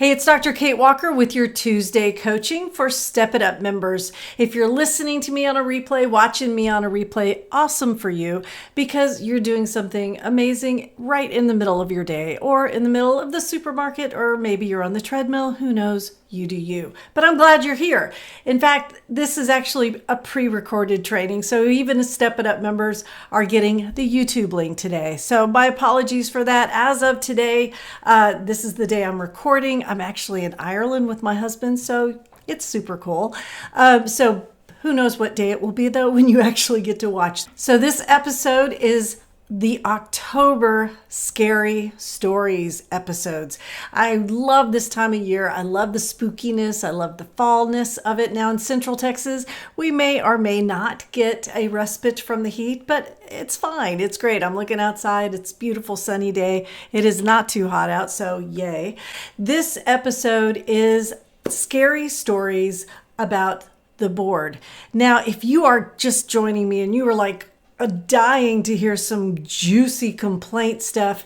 Hey, it's Dr. Kate Walker with your Tuesday coaching for Step It Up members. If you're listening to me on a replay, watching me on a replay, awesome for you because you're doing something amazing right in the middle of your day or in the middle of the supermarket, or maybe you're on the treadmill. Who knows? You do you. But I'm glad you're here. In fact, this is actually a pre-recorded training, so even Step It Up members are getting the YouTube link today. So my apologies for that. As of today, this is the day I'm recording. I'm actually in Ireland with my husband, so it's super cool. So who knows what day it will be, though, when you actually get to watch. So this episode is the October Scary Stories episodes. I love this time of year. I love the spookiness. I love the fallness of it. Now in Central Texas, we may or may not get a respite from the heat, but it's fine. It's great. I'm looking outside. It's a beautiful sunny day. It is not too hot out, so yay. This episode is scary stories about the board. Now, if you are just joining me and you were like, dying to hear some juicy complaint stuff,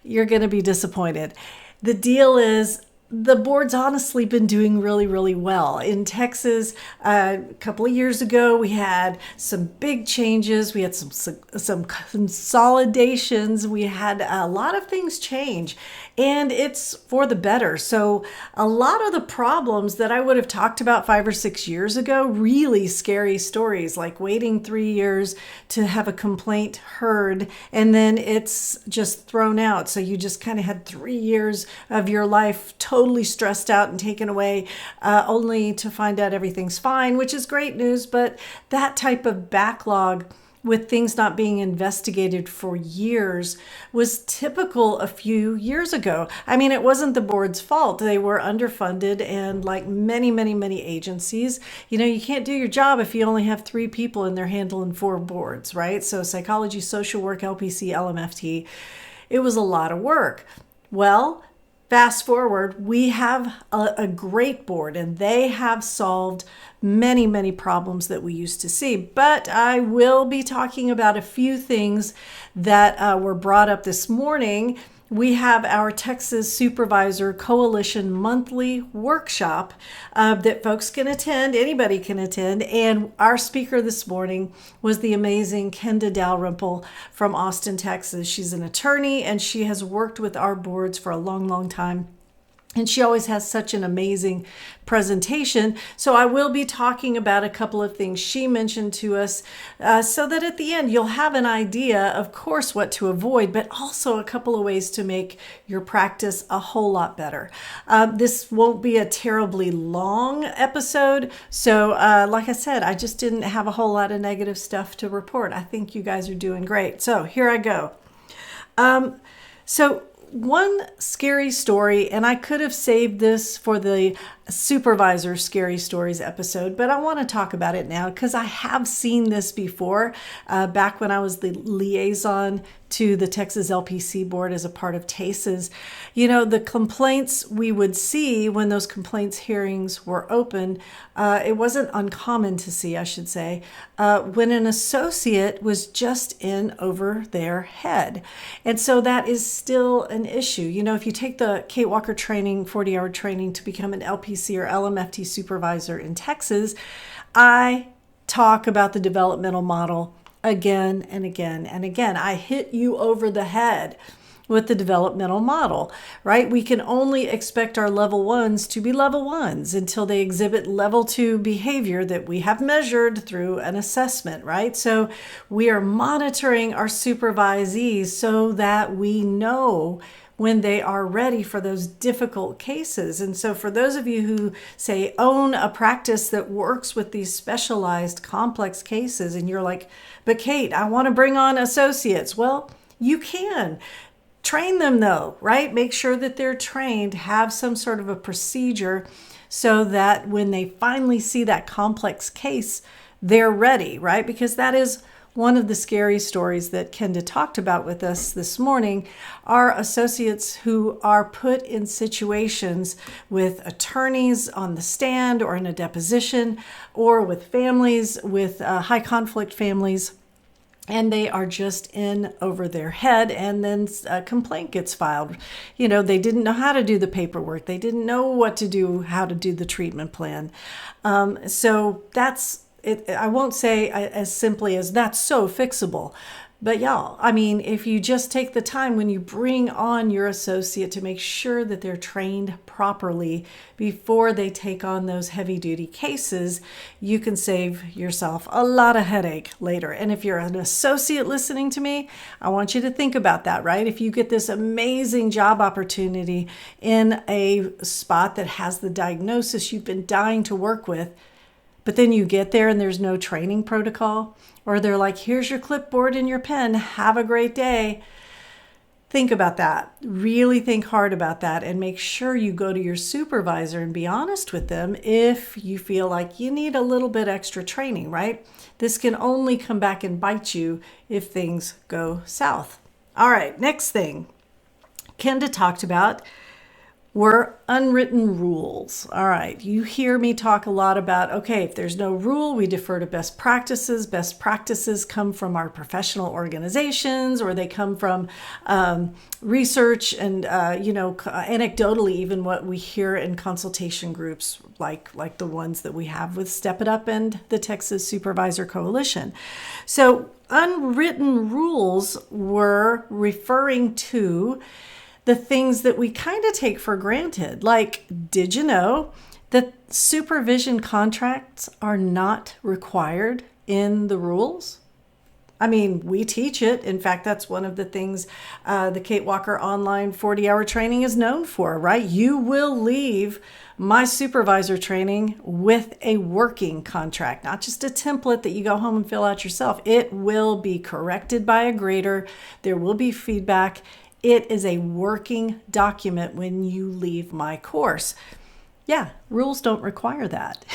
you're going to be disappointed. The deal is, the board's honestly been doing really, really well. In Texas, a couple of years ago, we had some big changes. We had some consolidations. We had a lot of things change, and it's for the better. So a lot of the problems that I would have talked about 5 or 6 years ago, really scary stories, like waiting 3 years to have a complaint heard, and then it's just thrown out. So you just kind of had 3 years of your life totally stressed out and taken away, only to find out everything's fine, which is great news. But that type of backlog with things not being investigated for years was typical a few years ago. I mean, it wasn't the board's fault. They were underfunded, and like many agencies, you can't do your job if you only have 3 people and they're handling 4 boards, right? So psychology, social work, LPC, LMFT, it was a lot of work. Well, fast forward, we have a great board, and they have solved many problems that we used to see. But I will be talking about a few things that were brought up this morning. We have our Texas Supervisor Coalition monthly workshop that folks can attend, anybody can attend. And our speaker this morning was the amazing Kenda Dalrymple from Austin, Texas. She's an attorney, and she has worked with our boards for a long time. And she always has such an amazing presentation. So I will be talking about a couple of things she mentioned to us, so that at the end you'll have an idea, of course, what to avoid, but also a couple of ways to make your practice a whole lot better. This won't be a terribly long episode. So like I said, I just didn't have a whole lot of negative stuff to report. I think you guys are doing great. So here I go. So one scary story, and I could have saved this for the Supervisor Scary Stories episode, but I want to talk about it now because I have seen this before, back when I was the liaison to the Texas LPC board as a part of TASES. The complaints we would see when those complaints hearings were open, it wasn't uncommon to see, I should say, when an associate was just in over their head. And so that is still an issue. If you take the Kate Walker training, 40-hour training to become an LPC or LMFT supervisor in Texas, I talk about the developmental model again and again and again. I hit you over the head with the developmental model, right? We can only expect our level 1s to be level 1s until they exhibit level 2 behavior that we have measured through an assessment, right? So we are monitoring our supervisees so that we know when they are ready for those difficult cases. And so for those of you who say own a practice that works with these specialized complex cases, and you're like, but Kate, I want to bring on associates. Well, you can. Train them though, right? Make sure that they're trained, have some sort of a procedure so that when they finally see that complex case, they're ready, right? Because that is one of the scary stories that Kenda talked about with us this morning are associates who are put in situations with attorneys on the stand or in a deposition, or with families, with high conflict families, and they are just in over their head, and then a complaint gets filed. They didn't know how to do the paperwork. They didn't know what to do, how to do the treatment plan. So that's it. I won't say as simply as that's so fixable. But y'all, if you just take the time when you bring on your associate to make sure that they're trained properly before they take on those heavy duty cases, you can save yourself a lot of headache later. And if you're an associate listening to me, I want you to think about that, right? If you get this amazing job opportunity in a spot that has the diagnosis you've been dying to work with, but then you get there and there's no training protocol, or they're like, here's your clipboard and your pen, have a great day. Think about that. Really think hard about that, and make sure you go to your supervisor and be honest with them if you feel like you need a little bit extra training, right? This can only come back and bite you if things go south. All right, next thing Kenda talked about were unwritten rules. All right, you hear me talk a lot about, okay, if there's no rule, we defer to best practices. Best practices come from our professional organizations, or they come from research and, anecdotally, even what we hear in consultation groups like the ones that we have with Step It Up and the Texas Supervisor Coalition. So unwritten rules were referring to the things that we kind of take for granted. Like, did you know that supervision contracts are not required in the rules? We teach it. In fact, that's one of the things the Kate Walker online 40-hour training is known for, right? You will leave my supervisor training with a working contract, not just a template that you go home and fill out yourself. It will be corrected by a grader. There will be feedback. It is a working document when you leave my course. Yeah, rules don't require that.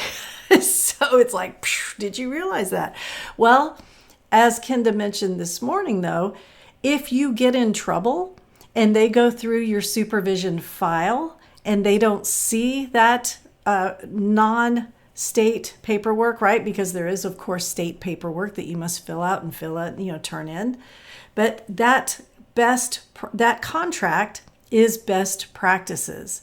So it's like, did you realize that? Well, as Kenda mentioned this morning, though, if you get in trouble and they go through your supervision file and they don't see that non-state paperwork, right? Because there is, of course, state paperwork that you must fill out, turn in. But that contract is best practices,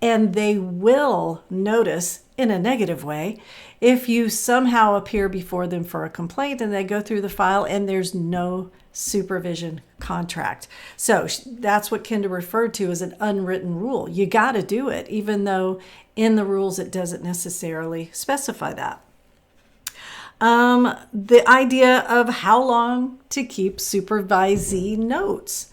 and they will notice in a negative way if you somehow appear before them for a complaint and they go through the file and there's no supervision contract. So that's what Kenda referred to as an unwritten rule. You got to do it, even though in the rules it doesn't necessarily specify that. The idea of how long to keep supervisee notes.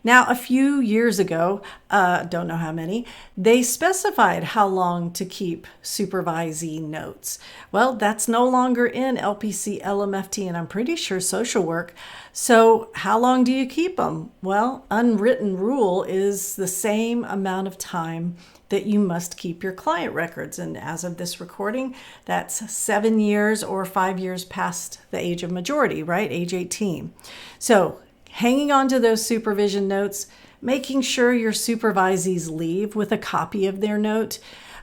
Now, a few years ago, don't know how many, they specified how long to keep supervisee notes. Well, that's no longer in LPC, LMFT, and I'm pretty sure social work. So how long do you keep them? Well, unwritten rule is the same amount of time that you must keep your client records. And as of this recording, that's 7 years or 5 years past the age of majority, right? Age 18. So hanging on to those supervision notes, making sure your supervisees leave with a copy of their note.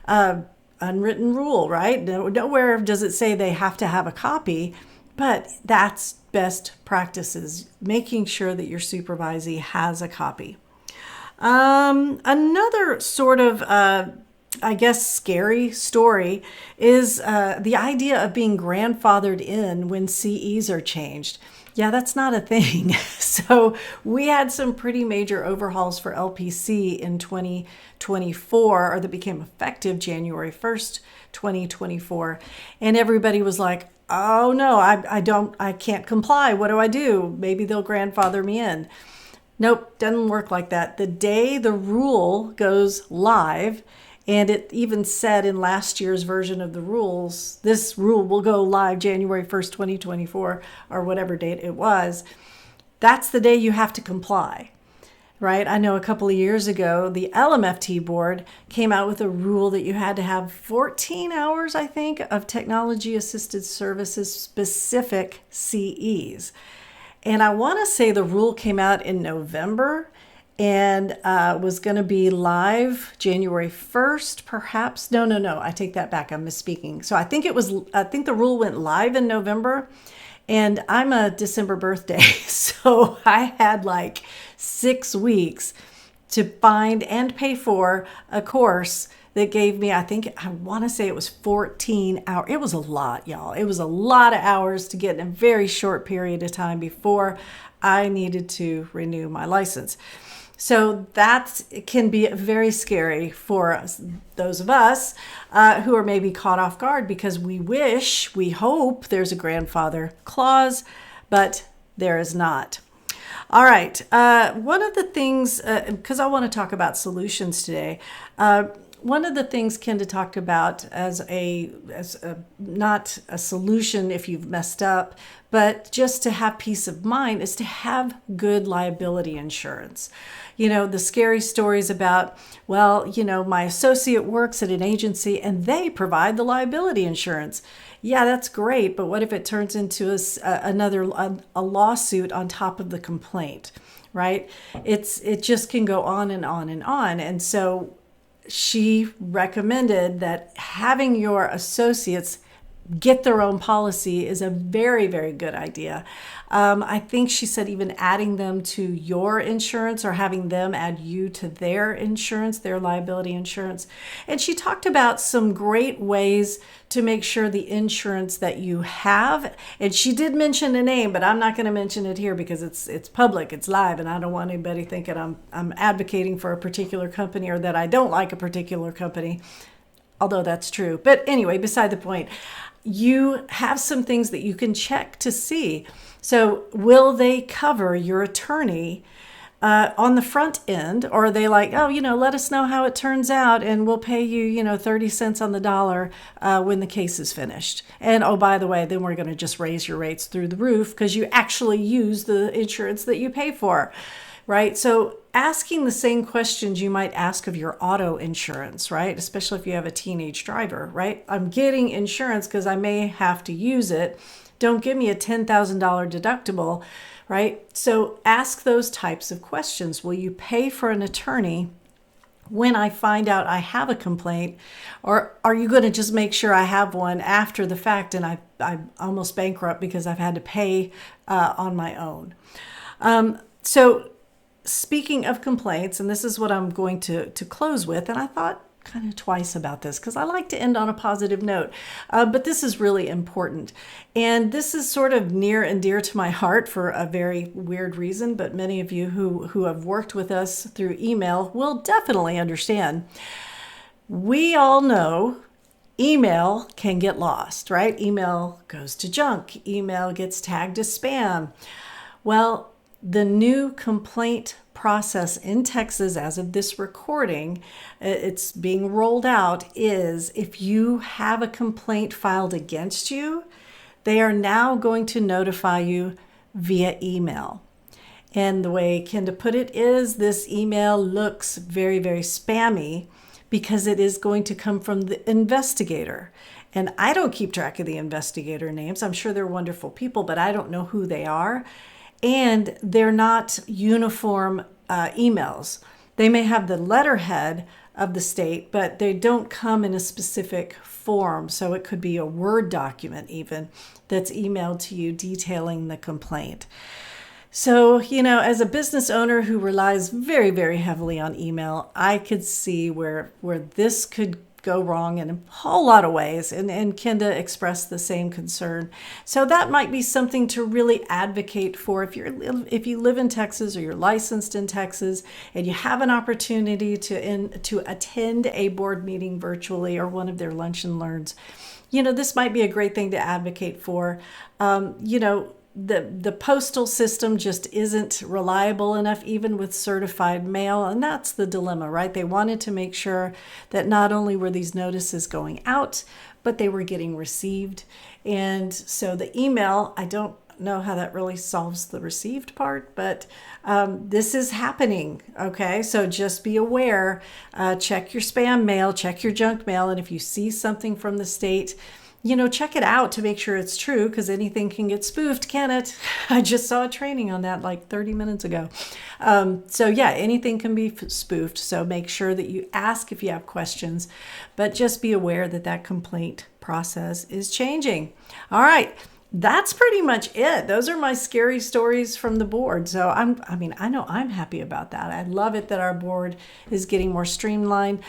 Unwritten rule, right? Nowhere does it say they have to have a copy, but that's best practices, making sure that your supervisee has a copy. Another sort of, scary story is the idea of being grandfathered in when CEs are changed. Yeah, that's not a thing. So we had some pretty major overhauls for LPC in 2024, or that became effective January 1st, 2024. And everybody was like, oh no, I can't comply. What do I do? Maybe they'll grandfather me in. Nope, doesn't work like that. The day the rule goes live, and it even said in last year's version of the rules, this rule will go live January 1st, 2024, or whatever date it was, that's the day you have to comply, right? I know a couple of years ago, the LMFT board came out with a rule that you had to have 14 hours, I think, of technology-assisted services specific CEs. And I want to say the rule came out in November and was going to be live January 1st, perhaps. No, I take that back. I'm misspeaking. So I think the rule went live in November, And I'm a December birthday, so I had like 6 weeks to find and pay for a course that gave me, I want to say it was 14 hours. It was a lot, y'all. It was a lot of hours to get in a very short period of time before I needed to renew my license. So that can be very scary for us, those of us who are maybe caught off guard because we hope there's a grandfather clause, but there is not. All right. One of the things, because I want to talk about solutions today, one of the things Kenda talked about as not a solution if you've messed up, but just to have peace of mind is to have good liability insurance. The scary stories about, my associate works at an agency and they provide the liability insurance. Yeah, that's great, but what if it turns into a lawsuit on top of the complaint, right? It just can go on and on and on. And so she recommended that having your associates get their own policy is a very, very good idea. I think she said even adding them to your insurance or having them add you to their insurance, their liability insurance. And she talked about some great ways to make sure the insurance that you have, and she did mention a name, but I'm not going to mention it here because it's public, it's live, and I don't want anybody thinking I'm advocating for a particular company or that I don't like a particular company, although that's true. But anyway, beside the point, you have some things that you can check to see. So will they cover your attorney on the front end, or are they like, let us know how it turns out and we'll pay you, 30 cents on the dollar when the case is finished. And oh, by the way, then we're going to just raise your rates through the roof because you actually use the insurance that you pay for, right? So asking the same questions you might ask of your auto insurance, right? Especially if you have a teenage driver, right? I'm getting insurance because I may have to use it. Don't give me a $10,000 deductible, right? So ask those types of questions. Will you pay for an attorney when I find out I have a complaint? Or are you going to just make sure I have one after the fact and I'm almost bankrupt because I've had to pay on my own? So speaking of complaints, and this is what I'm going to close with, and I thought kind of twice about this because I like to end on a positive note, but this is really important. And this is sort of near and dear to my heart for a very weird reason, but many of you who have worked with us through email will definitely understand. We all know email can get lost, right? Email goes to junk. Email gets tagged as spam. Well, the new complaint process in Texas as of this recording, it's being rolled out, is if you have a complaint filed against you, they are now going to notify you via email. And the way Kenda put it is this email looks very, very spammy because it is going to come from the investigator. And I don't keep track of the investigator names. I'm sure they're wonderful people, but I don't know who they are. And they're not uniform emails. They may have the letterhead of the state, but they don't come in a specific form. So it could be a Word document even that's emailed to you detailing the complaint. So, as a business owner who relies very, very heavily on email, I could see where this could go wrong in a whole lot of ways. And Kenda expressed the same concern. So that might be something to really advocate for if you live in Texas or you're licensed in Texas and you have an opportunity to attend a board meeting virtually or one of their lunch and learns. This might be a great thing to advocate for. The postal system just isn't reliable enough, even with certified mail. And that's the dilemma, right? They wanted to make sure that not only were these notices going out, but they were getting received. And so the email, I don't know how that really solves the received part, but this is happening. Okay. So just be aware, check your spam mail, check your junk mail. And if you see something from the state, check it out to make sure it's true, because anything can get spoofed, can it? I just saw a training on that like 30 minutes ago. So yeah, anything can be spoofed. So make sure that you ask if you have questions, but just be aware that complaint process is changing. All right. that's pretty much it. Those are my scary stories from the board. So I know I'm happy about that. I love it that our board is getting more streamlined.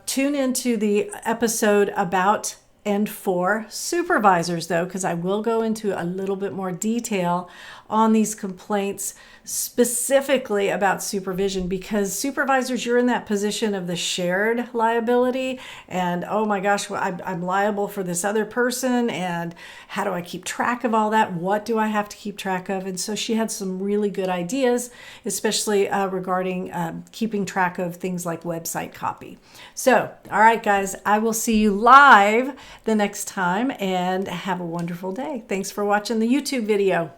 Tune into the episode about and for supervisors, though, because I will go into a little bit more detail on these complaints specifically about supervision, because supervisors, you're in that position of the shared liability, and oh my gosh, well, I'm liable for this other person, and how do I keep track of all that? What do I have to keep track of? And so she had some really good ideas, especially regarding keeping track of things like website copy. So, all right, guys, I will see you live the next time, and have a wonderful day. Thanks for watching the YouTube video.